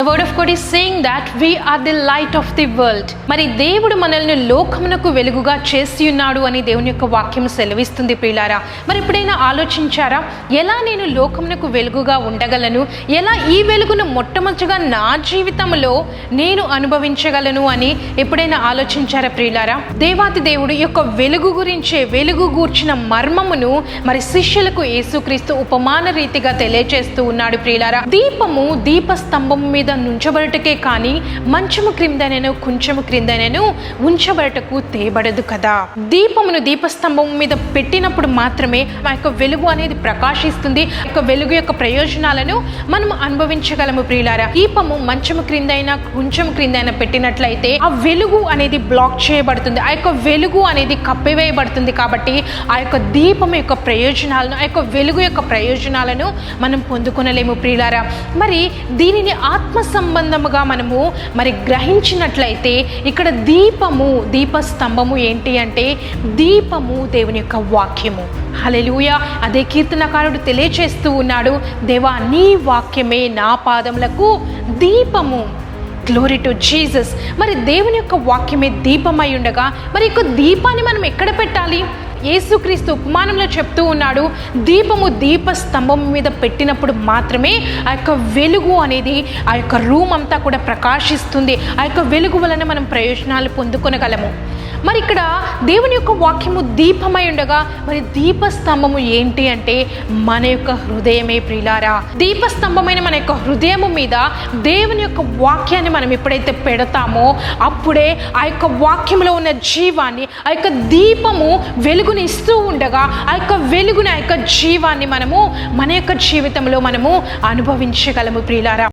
The word of God is saying that we are the light of the world. మరి దేవుడు మనల్ని లోకమునకు వెలుగుగా చేసి ఉన్నాడు అని దేవుని యొక్క వాక్యం సెలవిస్తుంది ప్రియులారా. మరి ఎప్పుడైనా ఆలోచించారా, ఎలా నేను లోకమునకు వెలుగుగా ఉండగలను, ఎలా ఈ వెలుగును మొట్టమొదటిగా నా జీవితంలో నేను అనుభవించగలను అని ఎప్పుడైనా ఆలోచించారా ప్రియులారా? దేవాతి దేవుడు ఈ యొక్క వెలుగు గురించే, వెలుగు గూర్చిన మర్మమును మరి శిష్యులకు యేసుక్రీస్తు ఉపమాన రీతిగా తెలియజేస్తూ ఉన్నాడు ప్రియులారా. దీపము దీపస్తంభం మీద నుంచబడటకే కానీ మంచము క్రిందనను కొంచెము క్రిందనను ఉంచబడటకు తేబడదు కదా. దీపమును దీపస్తంభం మీద పెట్టినప్పుడు మాత్రమే ఆ యొక్క వెలుగు అనేది ప్రకాశిస్తుంది. ఆ యొక్క వెలుగు యొక్క ప్రయోజనాలను మనం అనుభవించగలము ప్రియులారా. దీపము మంచము క్రిందైనా కొంచెము క్రిందైనా పెట్టినట్లయితే ఆ వెలుగు అనేది బ్లాక్ చేయబడుతుంది, ఆ యొక్క వెలుగు అనేది కప్పివేయబడుతుంది. కాబట్టి ఆ యొక్క దీపం యొక్క ప్రయోజనాలను, ఆ యొక్క వెలుగు యొక్క ప్రయోజనాలను మనం పొందుకొనలేము ప్రియులారా. మరి దీనిని ఆత్మ సంబంధముగా మనము మరి గ్రహించినట్లయితే ఇక్కడ దీపము, దీపస్తంభము ఏంటి అంటే దీపము దేవుని యొక్క వాక్యము. హల్లెలూయా. అదే కీర్తనకారుడు తెలియచేస్తూ ఉన్నాడు, దేవా నీ వాక్యమే నా పాదములకు దీపము. Glory to Jesus. మరి దేవుని యొక్క వాక్యమే దీపమై ఉండగా మరి యొక్క దీపాన్ని మనం ఎక్కడ పెట్టాలి? యేసుక్రీస్తు ఉపమానంలో చెప్తూ ఉన్నాడు, దీపము దీపస్తంభం మీద పెట్టినప్పుడు మాత్రమే ఆ యొక్క వెలుగు అనేది ఆ యొక్క రూమ్ అంతా కూడా ప్రకాశిస్తుంది. ఆ యొక్క వెలుగు వలన మనం ప్రయోజనాలు పొందుకొనగలము. మరి ఇక్కడ దేవుని యొక్క వాక్యము దీపమై ఉండగా మరి దీపస్తంభము ఏంటి అంటే మన యొక్క హృదయమే ప్రియులారా. దీపస్తంభమైన మన యొక్క హృదయము మీద దేవుని యొక్క వాక్యాన్ని మనం ఎప్పుడైతే పెడతామో అప్పుడే ఆ యొక్క వాక్యంలో ఉన్న జీవాన్ని, ఆ యొక్క దీపము వెలుగుని ఇస్తూ ఉండగా ఆ యొక్క వెలుగుని, ఆ యొక్క జీవాన్ని మనము మన యొక్క జీవితంలో మనము అనుభవించగలము ప్రియులారా.